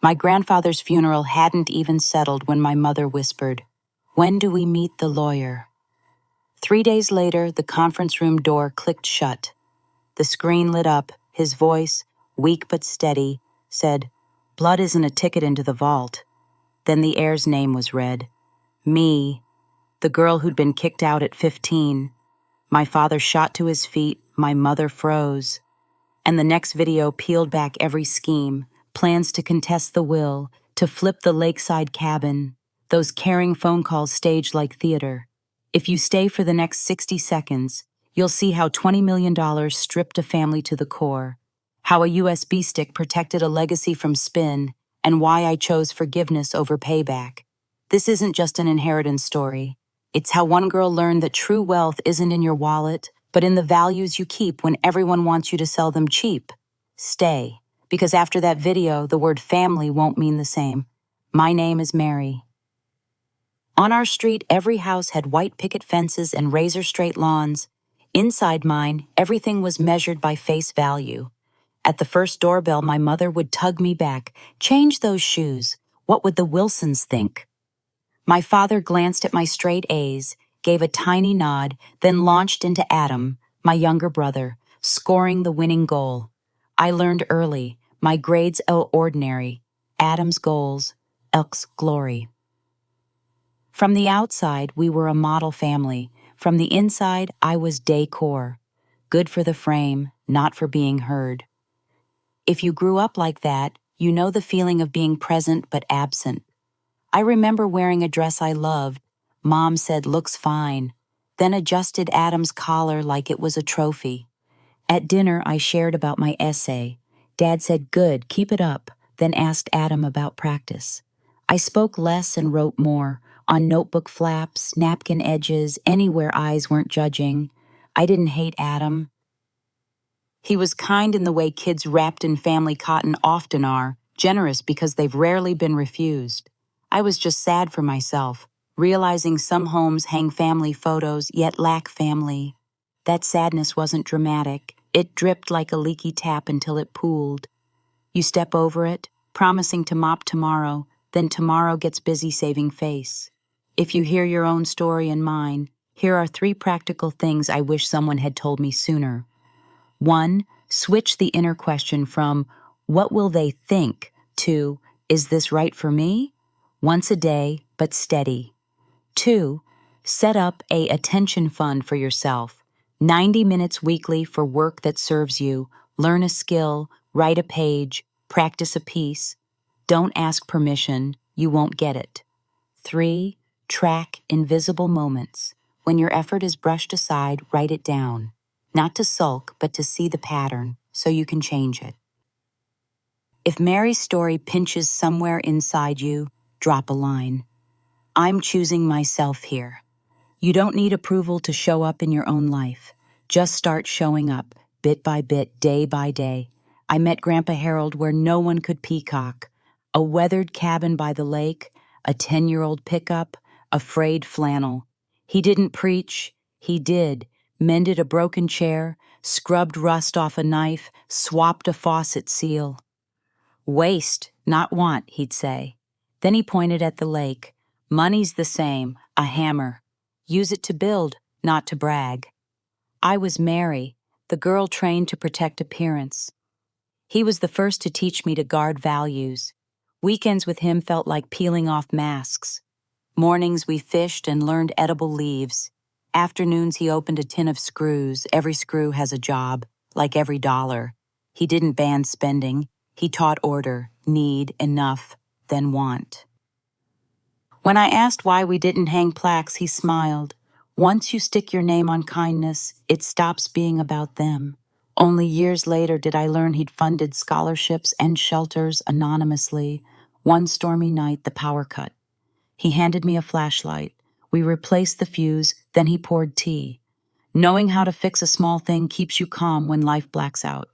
My grandfather's funeral hadn't even settled when my mother whispered, "When do we meet the lawyer?" 3 days later, the conference room door clicked shut. The screen lit up. His voice, weak but steady, said, "Blood isn't a ticket into the vault." Then the heir's name was read. Me, the girl who'd been kicked out at 15. My father shot to his feet, my mother froze. And the next video peeled back every scheme, plans to contest the will, to flip the lakeside cabin, those caring phone calls staged like theater. If you stay for the next 60 seconds, you'll see how $20 million stripped a family to the core, how a USB stick protected a legacy from spin, and why I chose forgiveness over payback. This isn't just an inheritance story. It's how one girl learned that true wealth isn't in your wallet, but in the values you keep when everyone wants you to sell them cheap. Stay, because after that video, the word family won't mean the same. My name is Mary. On our street, every house had white picket fences and razor-straight lawns. Inside mine, everything was measured by face value. At the first doorbell, my mother would tug me back. "Change those shoes. What would the Wilsons think?" My father glanced at my straight A's, gave a tiny nod, then launched into Adam, my younger brother, scoring the winning goal. I learned early, my grades ordinary, Adam's goals, Elk's glory. From the outside, we were a model family. From the inside, I was decor. Good for the frame, not for being heard. If you grew up like that, you know the feeling of being present but absent. I remember wearing a dress I loved. Mom said, "Looks fine," then adjusted Adam's collar like it was a trophy. At dinner, I shared about my essay. Dad said, "Good, keep it up," then asked Adam about practice. I spoke less and wrote more, on notebook flaps, napkin edges, anywhere eyes weren't judging. I didn't hate Adam. He was kind in the way kids wrapped in family cotton often are, generous because they've rarely been refused. I was just sad for myself, realizing some homes hang family photos yet lack family. That sadness wasn't dramatic. It dripped like a leaky tap until it pooled. You step over it, promising to mop tomorrow, then tomorrow gets busy saving face. If you hear your own story and mine, here are 3 practical things I wish someone had told me sooner. 1, switch the inner question from, "What will they think?" to, "Is this right for me?" Once a day, but steady. 2, set up a attention fund for yourself. 90 minutes weekly for work that serves you. Learn a skill, write a page, practice a piece. Don't ask permission, you won't get it. 3, track invisible moments. When your effort is brushed aside, write it down. Not to sulk, but to see the pattern, so you can change it. If Mary's story pinches somewhere inside you, drop a line. I'm choosing myself here. You don't need approval to show up in your own life. Just start showing up, bit by bit, day by day. I met Grandpa Harold where no one could peacock. A weathered cabin by the lake, a 10-year-old pickup, a frayed flannel. He didn't preach, he did. Mended a broken chair, scrubbed rust off a knife, swapped a faucet seal. "Waste, not want," he'd say. Then he pointed at the lake. "Money's the same, a hammer. Use it to build, not to brag." I was Mary, the girl trained to protect appearance. He was the first to teach me to guard values. Weekends with him felt like peeling off masks. Mornings we fished and learned edible leaves. Afternoons he opened a tin of screws. Every screw has a job, like every dollar. He didn't ban spending. He taught order, need, enough, then want. When I asked why we didn't hang plaques, he smiled. Once you stick your name on kindness, it stops being about them. Only years later did I learn he'd funded scholarships and shelters anonymously. One stormy night, the power cut. He handed me a flashlight. We replaced the fuse, then he poured tea. Knowing how to fix a small thing keeps you calm when life blacks out.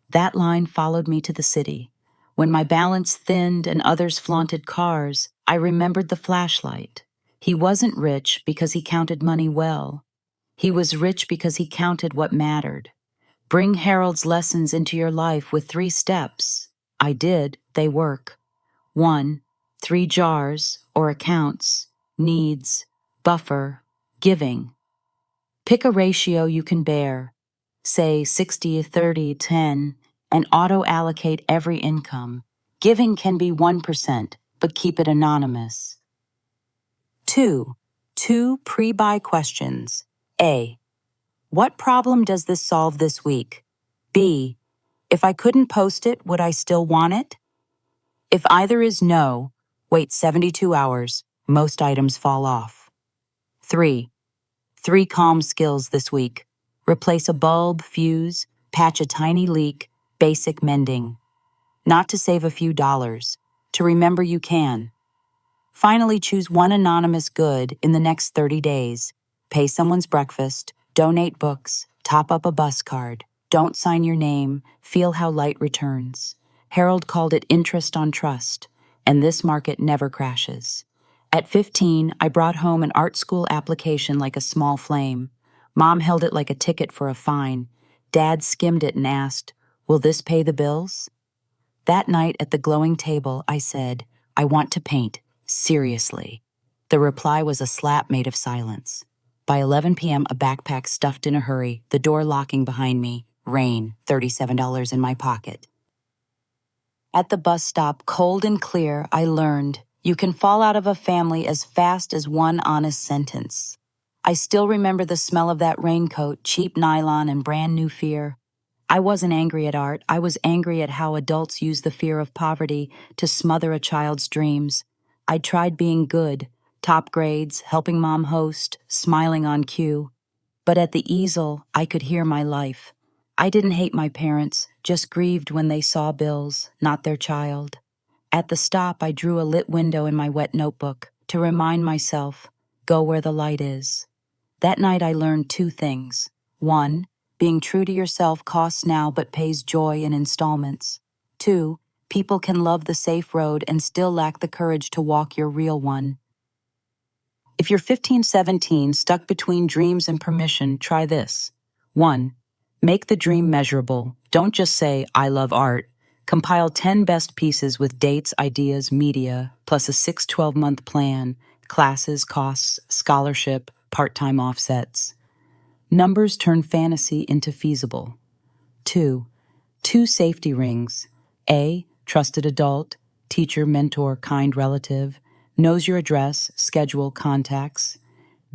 That line followed me to the city. When my balance thinned and others flaunted cars, I remembered the flashlight. He wasn't rich because he counted money well. He was rich because he counted what mattered. Bring Harold's lessons into your life with 3 steps. I did, they work. 1. 3 jars or accounts, needs, buffer, giving. Pick a ratio you can bear, say 60-30-10, and auto-allocate every income. Giving can be 1%, but keep it anonymous. 2. 2 pre-buy questions. A. What problem does this solve this week? B. If I couldn't post it, would I still want it? If either is no, wait 72 hours. Most items fall off. 3. 3 calm skills this week. Replace a bulb, fuse, patch a tiny leak, basic mending. Not to save a few dollars, to remember you can. Finally, choose one anonymous good in the next 30 days. Pay someone's breakfast, donate books, top up a bus card. Don't sign your name, feel how light returns. Harold called it interest on trust, and this market never crashes. At 15, I brought home an art school application like a small flame. Mom held it like a ticket for a fine. Dad skimmed it and asked, "Will this pay the bills?" That night at the glowing table, I said, "I want to paint. Seriously." The reply was a slap made of silence. By 11 p.m., a backpack stuffed in a hurry, the door locking behind me, rain, $37 in my pocket. At the bus stop, cold and clear, I learned you can fall out of a family as fast as one honest sentence. I still remember the smell of that raincoat, cheap nylon, and brand new fear. I wasn't angry at art. I was angry at how adults use the fear of poverty to smother a child's dreams. I tried being good, top grades, helping mom host, smiling on cue. But at the easel, I could hear my life. I didn't hate my parents, just grieved when they saw bills, not their child. At the stop, I drew a lit window in my wet notebook to remind myself, go where the light is. That night I learned 2 things. 1, being true to yourself costs now but pays joy in installments. 2, people can love the safe road and still lack the courage to walk your real one. If you're 15-17, stuck between dreams and permission, try this. 1, make the dream measurable. Don't just say, "I love art." Compile 10 best pieces with dates, ideas, media, plus a 6-12-month plan, classes, costs, scholarship, part-time offsets. Numbers turn fantasy into feasible. 2, 2 safety rings. A, trusted adult, teacher, mentor, kind relative, knows your address, schedule, contacts.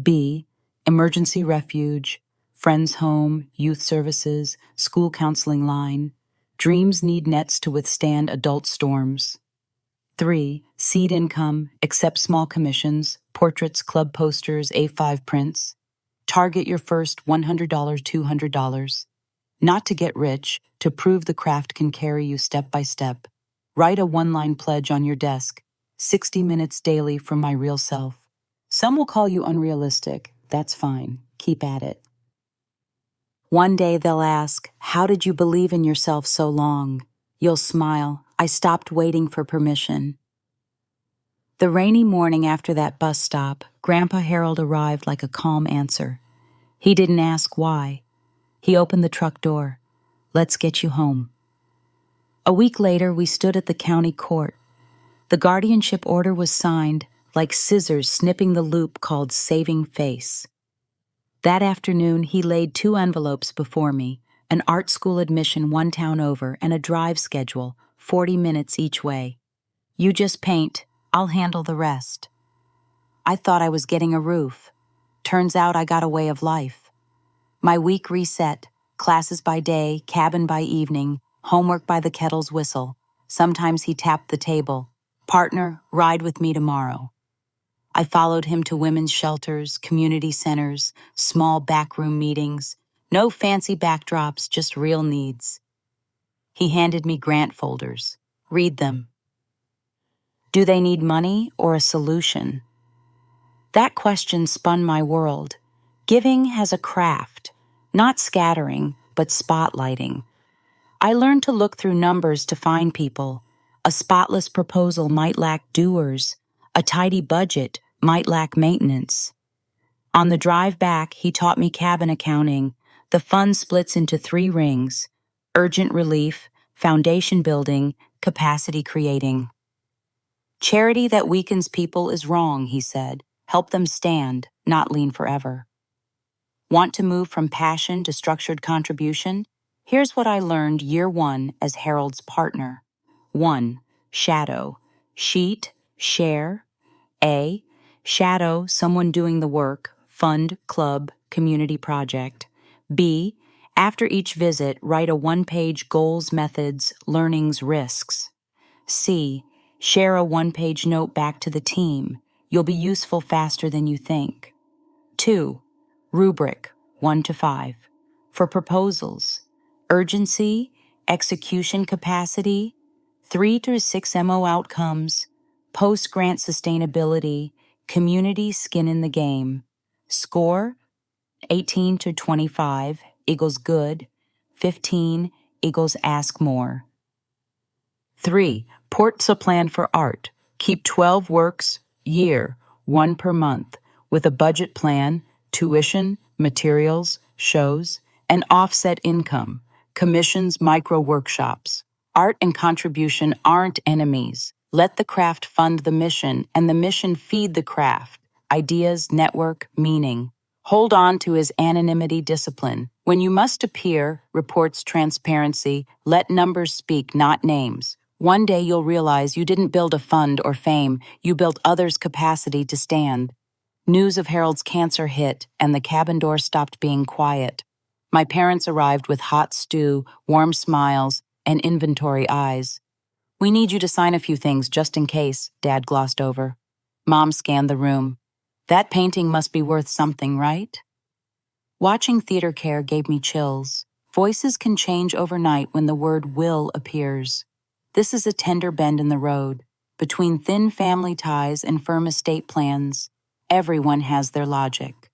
B, emergency refuge, friend's home, youth services, school counseling line. Dreams need nets to withstand adult storms. 3, seed income, accept small commissions, portraits, club posters, A5 prints. Target your first $100, $200. Not to get rich, to prove the craft can carry you step by step. Write a 1-line pledge on your desk. 60 minutes daily from my real self. Some will call you unrealistic. That's fine. Keep at it. One day they'll ask, "How did you believe in yourself so long?" You'll smile, "I stopped waiting for permission." The rainy morning after that bus stop, Grandpa Harold arrived like a calm answer. He didn't ask why. He opened the truck door. "Let's get you home." A week later, we stood at the county court. The guardianship order was signed, like scissors snipping the loop called saving face. That afternoon, he laid 2 envelopes before me, an art school admission 1 town over and a drive schedule, 40 minutes each way. "You just paint, I'll handle the rest." I thought I was getting a roof. Turns out I got a way of life. My week reset, classes by day, cabin by evening, homework by the kettle's whistle. Sometimes he tapped the table. "Partner, ride with me tomorrow." I followed him to women's shelters, community centers, small backroom meetings. No fancy backdrops, just real needs. He handed me grant folders. "Read them. Do they need money or a solution?" That question spun my world. Giving has a craft, not scattering, but spotlighting. I learned to look through numbers to find people. A spotless proposal might lack doers. A tidy budget might lack maintenance. On the drive back, he taught me cabin accounting. The fund splits into 3 rings: urgent relief, foundation building, capacity creating. Charity that weakens people is wrong, he said. Help them stand, not lean forever. Want to move from passion to structured contribution? Here's what I learned year one as Harold's partner. 1. Shadow. Sheet, share. A. Shadow, someone doing the work, fund, club, community project. B. After each visit, write a one-page goals, methods, learnings, risks. C. Share a one-page note back to the team. You'll be useful faster than you think. 2. Rubric 1 to 5. For proposals, urgency, execution capacity, 3 to 6 MO outcomes, post-grant sustainability, community skin in the game. Score 18 to 25 equals good, 15 equals ask more. 3. Ports a plan for art. Keep 12 works, year, 1 per month, with a budget plan, tuition, materials, shows, and offset income, commissions, micro workshops. Art and contribution aren't enemies. Let the craft fund the mission, and the mission feed the craft. Ideas, network, meaning. Hold on to his anonymity discipline. When you must appear, reports transparency, let numbers speak, not names. One day you'll realize you didn't build a fund or fame, you built others' capacity to stand. News of Harold's cancer hit, and the cabin door stopped being quiet. My parents arrived with hot stew, warm smiles, and inventory eyes. We need you to sign a few things just in case, Dad glossed over. Mom scanned the room. That painting must be worth something, right? Watching theater care gave me chills. Voices can change overnight when the word will appears. This is a tender bend in the road. Between thin family ties and firm estate plans, everyone has their logic.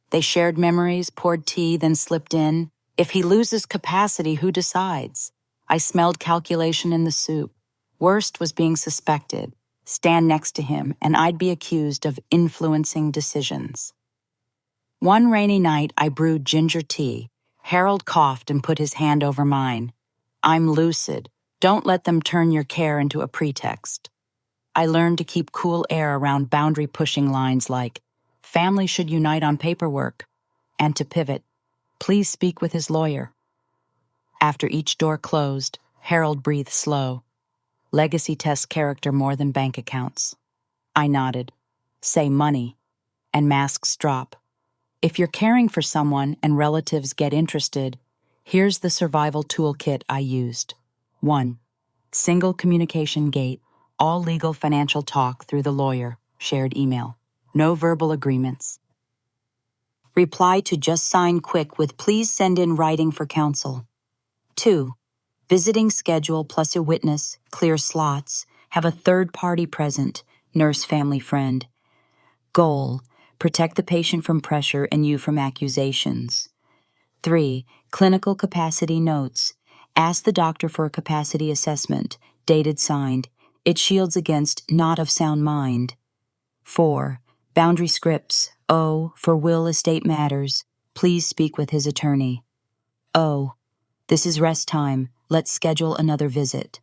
They shared memories, poured tea, then slipped in. If he loses capacity, who decides? I smelled calculation in the soup. Worst was being suspected. Stand next to him, and I'd be accused of influencing decisions. One rainy night, I brewed ginger tea. Harold coughed and put his hand over mine. I'm lucid. Don't let them turn your care into a pretext. I learned to keep cool air around boundary-pushing lines like, family should unite on paperwork, and to pivot, please speak with his lawyer. After each door closed, Harold breathed slow. Legacy tests character more than bank accounts. I nodded. Say money, and masks drop. If you're caring for someone and relatives get interested, here's the survival toolkit I used. 1. Single communication gate, all legal financial talk through the lawyer, shared email. No verbal agreements. Reply to just sign quick with please send in writing for counsel. 2. Visiting schedule plus a witness, clear slots, have a third party present, nurse, family, friend. Goal, protect the patient from pressure and you from accusations. 3. Clinical capacity notes. Ask the doctor for a capacity assessment, dated signed. It shields against not of sound mind. 4. Boundary scripts. O, for will estate matters. Please speak with his attorney. O, this is rest time. Let's schedule another visit.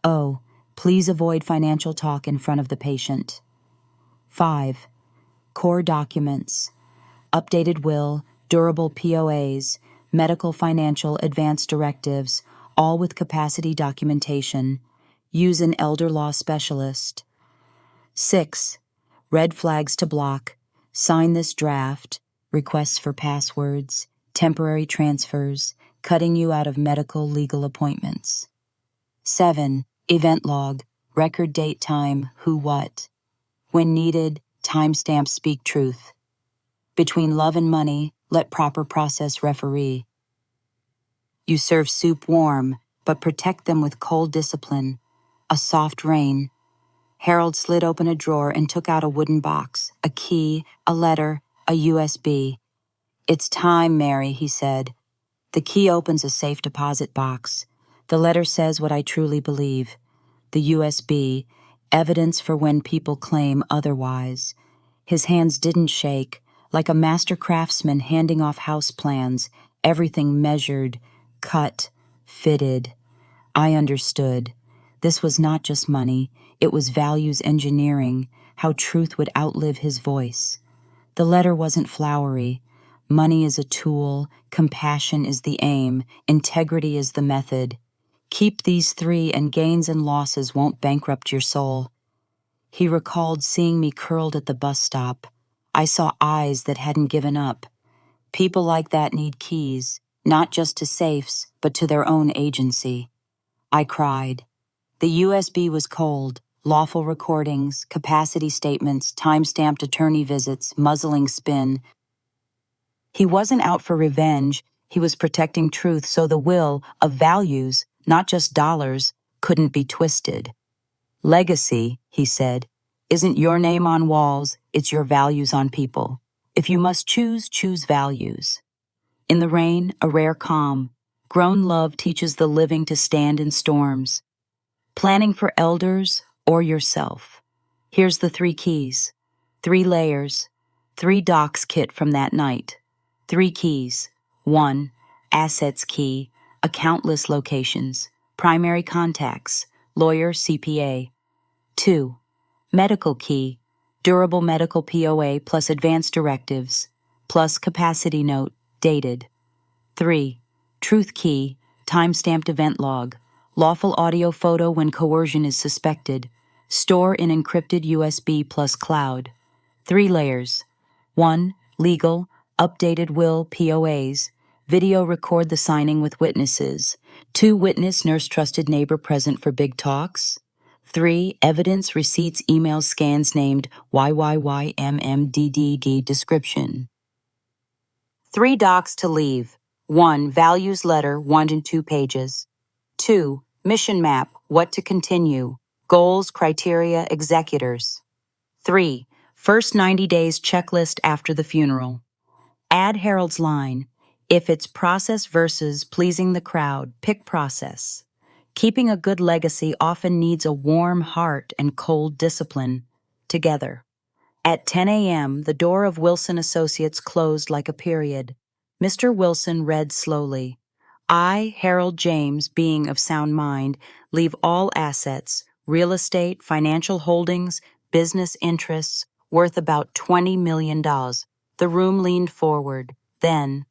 O, please avoid financial talk in front of the patient. 5. Core documents. Updated will, durable POAs, medical financial advance directives, all with capacity documentation. Use an elder law specialist. 6. Red flags to block. Sign this draft. Requests for passwords, temporary transfers, cutting you out of medical legal appointments. 7. Event log. Record date time, who what. When needed, timestamp speak truth. Between love and money, let proper process referee. You serve soup warm, but protect them with cold discipline. A soft rain. Harold slid open a drawer and took out a wooden box, a key, a letter, a USB. It's time, Mary, he said. The key opens a safe deposit box. The letter says what I truly believe. The USB, evidence for when people claim otherwise. His hands didn't shake, like a master craftsman handing off house plans, everything measured, cut, fitted. I understood. This was not just money, it was values engineering, how truth would outlive his voice. The letter wasn't flowery. Money is a tool, compassion is the aim, integrity is the method. Keep these three and gains and losses won't bankrupt your soul. He recalled seeing me curled at the bus stop. I saw eyes that hadn't given up. People like that need keys, not just to safes, but to their own agency. I cried. The USB was cold. Lawful recordings, capacity statements, time-stamped attorney visits, muzzling spin. He wasn't out for revenge. He was protecting truth, so the will of values, not just dollars, couldn't be twisted. Legacy, he said, isn't your name on walls, it's your values on people. If you must choose, choose values. In the rain, a rare calm. Grown love teaches the living to stand in storms. Planning for elders or yourself. Here's the 3 keys. 3 layers. 3 docs kit from that night. 3 keys. 1. Assets key. Account list locations. Primary contacts. Lawyer, CPA. 2. Medical key. Durable medical POA plus advanced directives. Plus capacity note, dated. 3. Truth key. Time-stamped event log. Lawful audio photo when coercion is suspected. Store in encrypted USB plus cloud. 3 layers. 1. Legal, updated will POAs. Video record the signing with witnesses. 2. Witness nurse trusted neighbor present for big talks. 3. Evidence receipts email scans named YYYMMDDD description. 3 docs to leave. 1. Values letter, 1 and 2 pages. 2. Mission map, what to continue. Goals, criteria, executors. 3. First 90 days checklist after the funeral. Add Harold's line. If it's process versus pleasing the crowd, pick process. Keeping a good legacy often needs a warm heart and cold discipline. Together. At 10 a.m., the door of Wilson Associates closed like a period. Mr. Wilson read slowly. I, Harold James, being of sound mind, leave all assets, real estate, financial holdings, business interests, worth about $20 million. The room leaned forward. Then,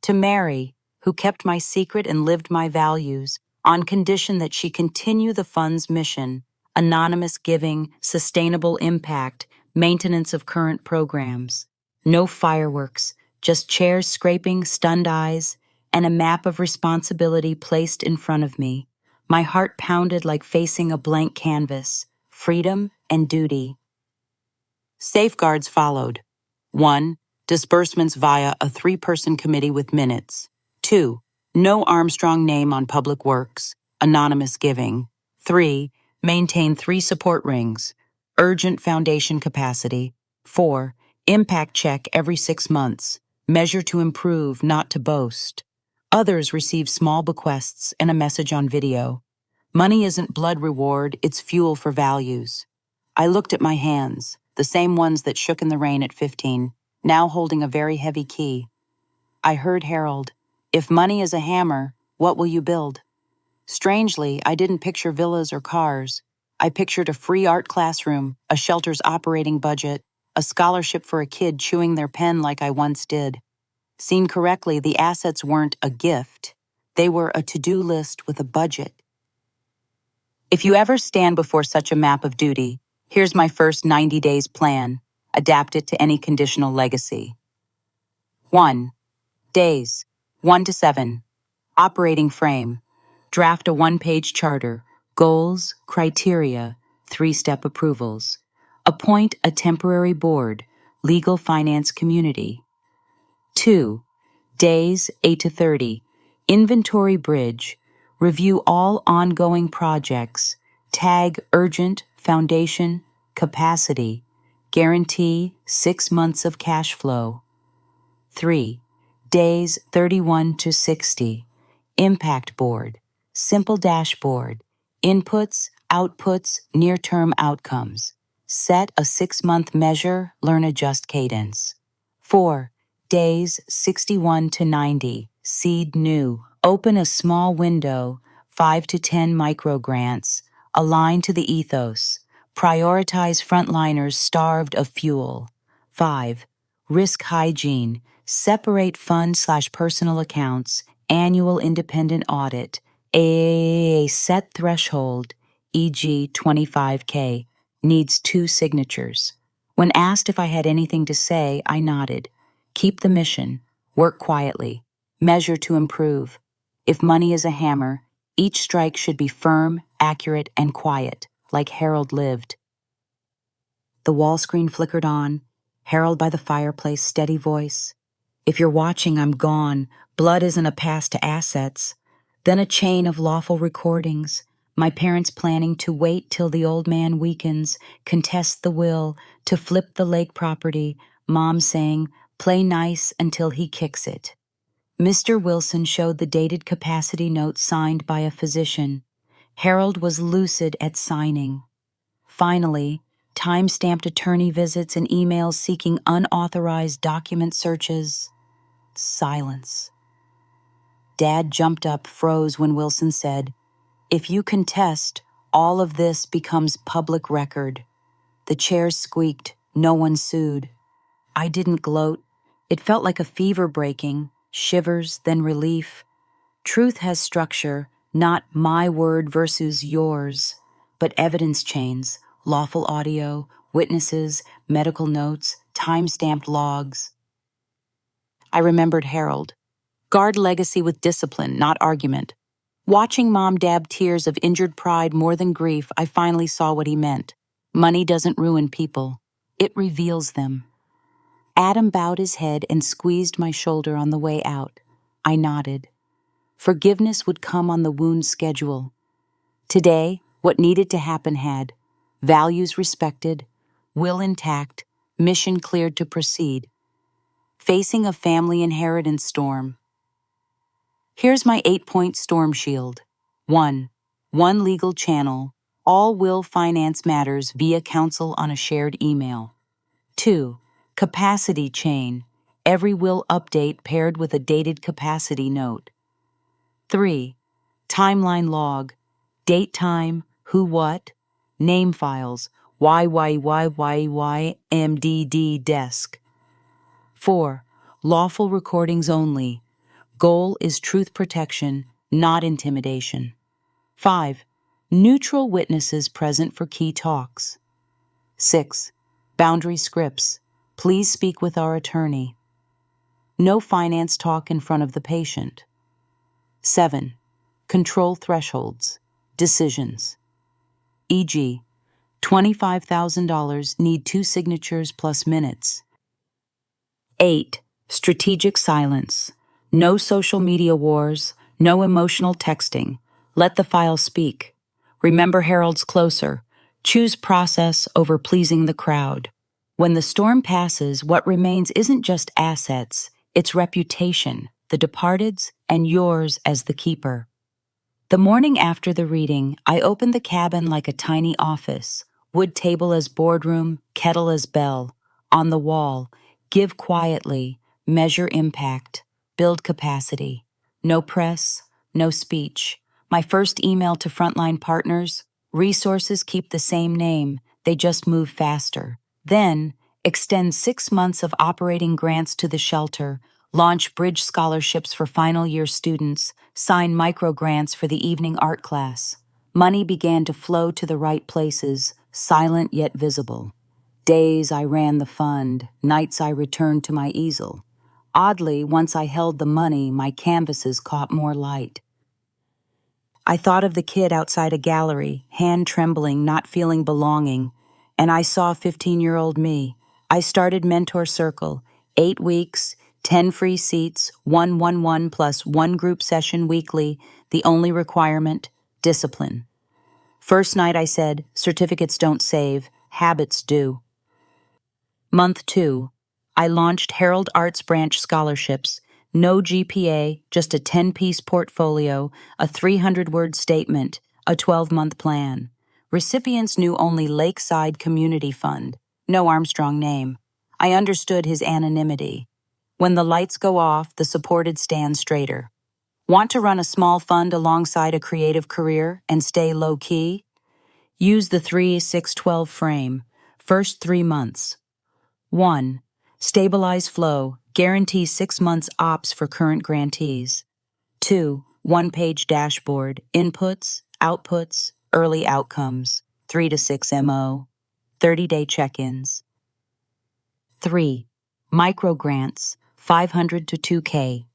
to Mary, who kept my secret and lived my values, on condition that she continue the fund's mission, anonymous giving, sustainable impact, maintenance of current programs. No fireworks, just chairs scraping, stunned eyes, and a map of responsibility placed in front of me. My heart pounded like facing a blank canvas, freedom and duty. Safeguards followed. 1. Disbursements via a 3-person committee with minutes. 2. No Armstrong name on public works, anonymous giving. 3. Maintain 3 support rings, urgent foundation capacity. 4. Impact check every 6 months, measure to improve, not to boast. Others receive small bequests and a message on video. Money isn't blood reward, it's fuel for values. I looked at my hands, the same ones that shook in the rain at 15, now holding a very heavy key. I heard Harold, if money is a hammer, what will you build? Strangely, I didn't picture villas or cars. I pictured a free art classroom, a shelter's operating budget, a scholarship for a kid chewing their pen like I once did. Seen correctly, the assets weren't a gift. They were a to-do list with a budget. If you ever stand before such a map of duty, here's my first 90 days plan. Adapt it to any conditional legacy. 1. Days, 1 to 7. Operating frame. Draft a 1-page charter. Goals, criteria, 3-step approvals. Appoint a temporary board, legal finance community. 2. Days, 8 to 30. Inventory bridge. Review all ongoing projects. Tag urgent, foundation, capacity. Guarantee 6 months of cash flow. 3. Days, 31 to 60. Impact board. Simple dashboard. Inputs, outputs, near-term outcomes. Set a 6-month measure, learn adjust cadence. 4. Days, 61 to 90. Seed new. Open a small window. 5 to 10 micro grants, align to the ethos, prioritize frontliners starved of fuel. 5. Risk hygiene, separate fund/personal accounts, annual independent audit, a set threshold, e.g. 25K, needs 2 signatures. When asked if I had anything to say, I nodded. Keep the mission, work quietly, measure to improve. If money is a hammer, each strike should be firm, accurate, and quiet, like Harold lived. The wall screen flickered on, Harold by the fireplace, steady voice. If you're watching, I'm gone. Blood isn't a pass to assets. Then a chain of lawful recordings. My parents planning to wait till the old man weakens, contest the will, to flip the lake property. Mom saying, play nice until he kicks it. Mr. Wilson showed the dated capacity note signed by a physician. Harold was lucid at signing. Finally, time-stamped attorney visits and emails seeking unauthorized document searches. Silence. Dad jumped up, froze when Wilson said, if you contest, all of this becomes public record. The chairs squeaked. No one sued. I didn't gloat. It felt like a fever breaking, shivers, then relief. Truth has structure, not my word versus yours, but evidence chains, lawful audio, witnesses, medical notes, time-stamped logs. I remembered Harold. Guard legacy with discipline, not argument. Watching Mom dab tears of injured pride more than grief, I finally saw what he meant. Money doesn't ruin people. It reveals them. Adam bowed his head and squeezed my shoulder on the way out. I nodded. Forgiveness would come on the wound schedule. Today, what needed to happen had. Values respected, will intact, mission cleared to proceed. Facing a family inheritance storm. Here's my 8-point storm shield. 1. One legal channel. All will finance matters via counsel on a shared email. 2. Capacity chain. Every will update paired with a dated capacity note. 3. Timeline log. Date time, who what, name files, YYYYYMDD desk. 4. Lawful recordings only. Goal is truth protection, not intimidation. 5. Neutral witnesses present for key talks. 6. Boundary scripts. Please speak with our attorney. No finance talk in front of the patient. 7. Control thresholds. Decisions. E.g., $25,000 need 2 signatures plus minutes. 8. Strategic silence. No social media wars, no emotional texting. Let the file speak. Remember Harold's closer. Choose process over pleasing the crowd. When the storm passes, what remains isn't just assets, it's reputation, the departed's, and yours as the keeper. The morning after the reading, I opened the cabin like a tiny office, wood table as boardroom, kettle as bell. On the wall, give quietly, measure impact, build capacity. No press, no speech. My first email to frontline partners, resources keep the same name, they just move faster. Then, extend 6 months of operating grants to the shelter, launch bridge scholarships for final year students, sign micro grants for the evening art class. Money began to flow to the right places, silent yet visible. Days I ran the fund, nights I returned to my easel. Oddly, once I held the money, my canvases caught more light. I thought of the kid outside a gallery, hand trembling, not feeling belonging, and I saw 15-year-old me. I started Mentor Circle, 8 weeks, 10 free seats, 1-1-1 plus 1 group session weekly, the only requirement, discipline. First night I said, certificates don't save, habits do. Month 2, I launched Herald Arts Branch scholarships, no GPA, just a 10-piece portfolio, a 300-word statement, a 12-month plan. Recipients knew only Lakeside Community Fund, no Armstrong name. I understood his anonymity. When the lights go off, the supported stand straighter. Want to run a small fund alongside a creative career and stay low-key? Use the 3-6-12 frame. First 3 months. 1. Stabilize flow. Guarantee 6 months ops for current grantees. 2. One-page dashboard. Inputs, outputs, early outcomes. 3 to 6 MO. 30-day check-ins. 3. Micro grants. 500 to 2K.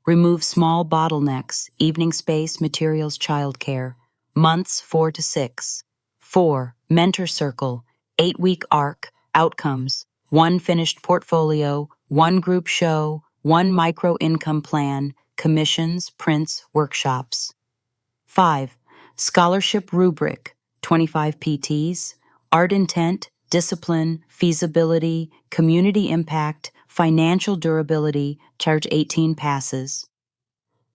Remove small bottlenecks. Evening space, materials, childcare. Months 4 to 6. 4. Mentor circle. 8-week arc. Outcomes. 1 finished portfolio, 1 group show, 1 micro income plan, commissions, prints, workshops. 5. Scholarship rubric, 25 PTs, art intent, discipline, feasibility, community impact, financial durability, charge 18 passes.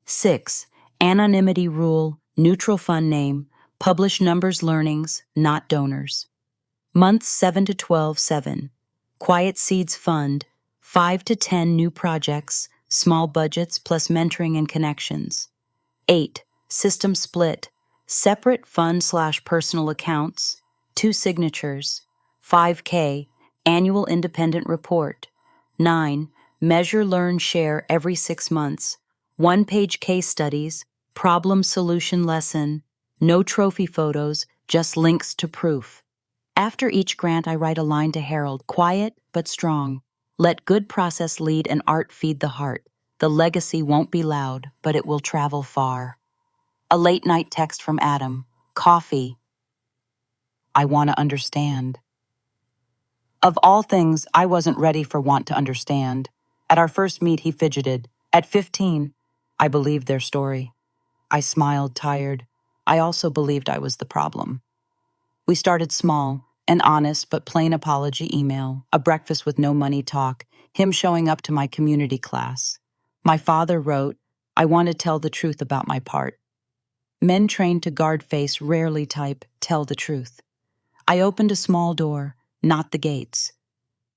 6. Anonymity rule, neutral fund name, publish numbers learnings, not donors. Months 7 to 12, 7. Quiet Seeds Fund, 5 to 10 new projects, small budgets plus mentoring and connections. 8. System split, separate fund/personal accounts, 2 signatures. 5K, annual independent report. 9. Measure, learn, share every 6 months. 1-page case studies, problem solution lesson, no trophy photos, just links to proof. After each grant, I write a line to Harold, quiet but strong. Let good process lead and art feed the heart. The legacy won't be loud, but it will travel far. A late-night text from Adam. Coffee. I want to understand. Of all things, I wasn't ready for want to understand. At our first meet, he fidgeted. At 15, I believed their story. I smiled, tired. I also believed I was the problem. We started small, an honest but plain apology email, a breakfast with no money talk, him showing up to my community class. My father wrote, I want to tell the truth about my part. Men trained to guard face rarely type, tell the truth. I opened a small door, not the gates.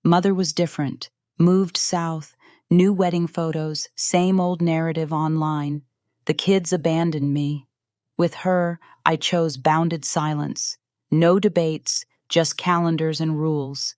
Mother was different, moved south, new wedding photos, same old narrative online. The kids abandoned me. With her, I chose bounded silence. No debates, just calendars and rules.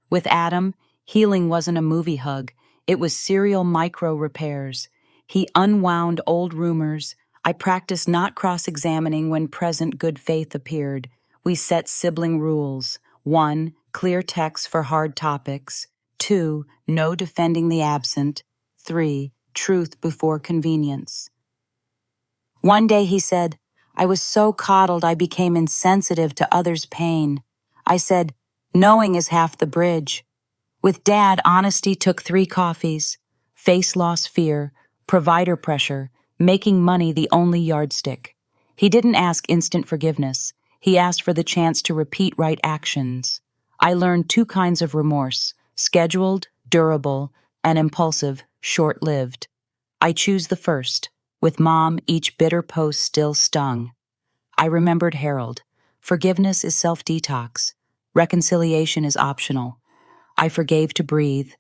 With Adam, healing wasn't a movie hug. It was serial micro repairs. He unwound old rumors. I practiced not cross-examining when present good faith appeared. We set sibling rules. 1. Clear text for hard topics. 2. No defending the absent. 3. Truth before convenience. One day he said, I was so coddled I became insensitive to others' pain. I said, knowing is half the bridge. With Dad, honesty took 3 coffees. Face loss fear, provider pressure, making money the only yardstick. He didn't ask instant forgiveness. He asked for the chance to repeat right actions. I learned 2 kinds of remorse, scheduled, durable, and impulsive, short-lived. I choose the first. With Mom, each bitter post still stung. I remembered Harold. Forgiveness is self-detox. Reconciliation is optional. I forgave to breathe.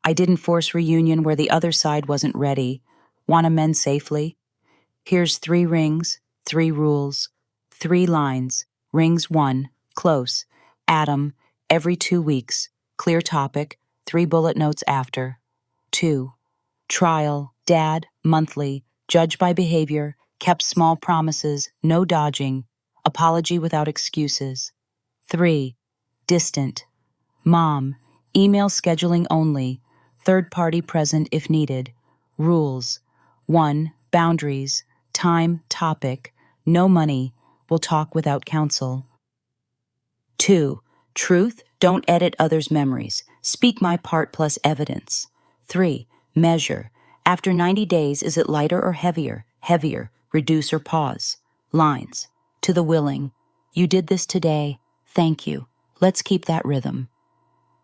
I didn't force reunion where the other side wasn't ready. Want to mend safely? Here's 3 rings, 3 rules, 3 lines. Rings 1, close. Adam, every 2 weeks. Clear topic, 3 bullet notes after. 2, trial, Dad, monthly. Judge by behavior, kept small promises, no dodging, apology without excuses. 3. Distant. Mom, email scheduling only, third party present if needed. Rules. 1. Boundaries, time, topic, no money, will talk without counsel. 2. Truth, don't edit others' memories, speak my part plus evidence. 3. Measure. After 90 days, is it lighter or heavier? Heavier. Reduce or pause. Lines. To the willing. You did this today. Thank you. Let's keep that rhythm.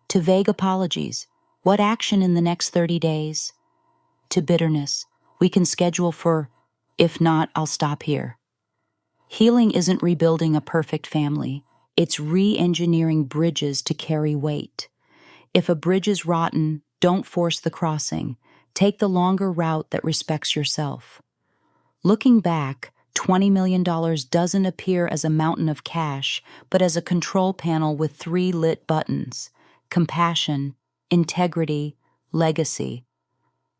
To vague apologies. What action in the next 30 days? To bitterness. We can schedule for, if not, I'll stop here. Healing isn't rebuilding a perfect family. It's re-engineering bridges to carry weight. If a bridge is rotten, don't force the crossing. Take the longer route that respects yourself. Looking back, $20 million doesn't appear as a mountain of cash, but as a control panel with 3 lit buttons: compassion, integrity, legacy.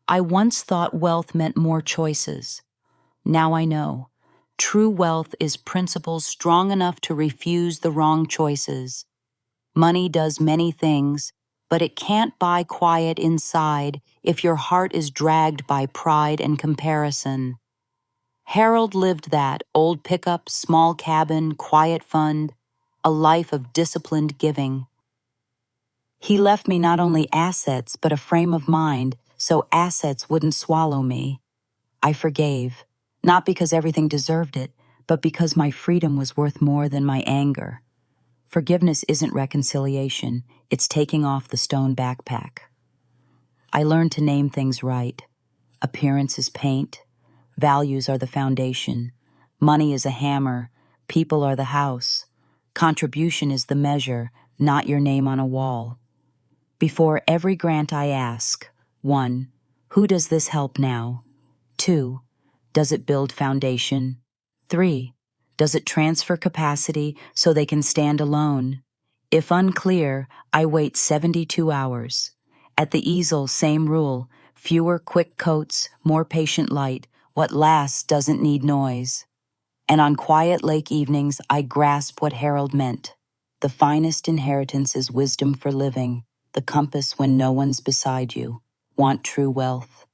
I once thought wealth meant more choices. Now I know. True wealth is principles strong enough to refuse the wrong choices. Money does many things, but it can't buy quiet inside if your heart is dragged by pride and comparison. Harold lived that: old pickup, small cabin, quiet fund, a life of disciplined giving. He left me not only assets, but a frame of mind, so assets wouldn't swallow me. I forgave, not because everything deserved it, but because my freedom was worth more than my anger. Forgiveness isn't reconciliation, it's taking off the stone backpack. I learned to name things right. Appearance is paint. Values are the foundation. Money is a hammer. People are the house. Contribution is the measure, not your name on a wall. Before every grant I ask: 1. Who does this help now? 2. Does it build foundation? 3. Does it transfer capacity so they can stand alone? If unclear, I wait 72 hours. At the easel, same rule: fewer quick coats, more patient light. What lasts doesn't need noise. And on quiet lake evenings, I grasp what Harold meant. The finest inheritance is wisdom for living, the compass when no one's beside you. Want true wealth?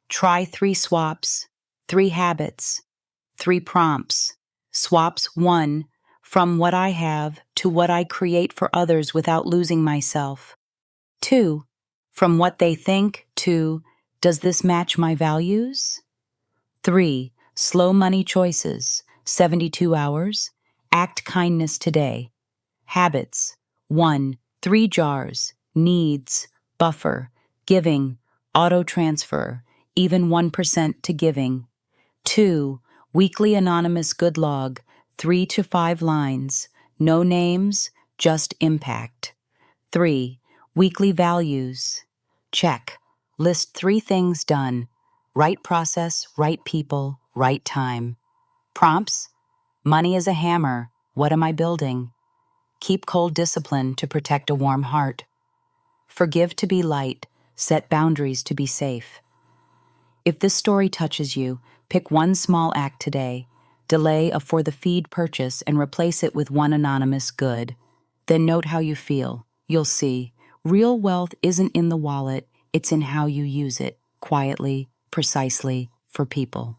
Try 3 swaps, 3 habits, 3 prompts. Swaps: 1, from what I have to what I create for others without losing myself. 2, from what they think to, does this match my values? 3, slow money choices, 72 hours. Act kindness today. Habits: 1, 3 jars, needs, buffer, giving, auto transfer, even 1% to giving. 2, weekly anonymous good log, 3 to 5 lines, no names, just impact. 3, weekly values. Check. List 3 things done. Right process, right people, right time. Prompts: money is a hammer. What am I building? Keep cold discipline to protect a warm heart. Forgive to be light. Set boundaries to be safe. If this story touches you, pick 1 small act today. Delay a for the feed purchase and replace it with 1 anonymous good. Then note how you feel. You'll see, real wealth isn't in the wallet, it's in how you use it, quietly, precisely, for people.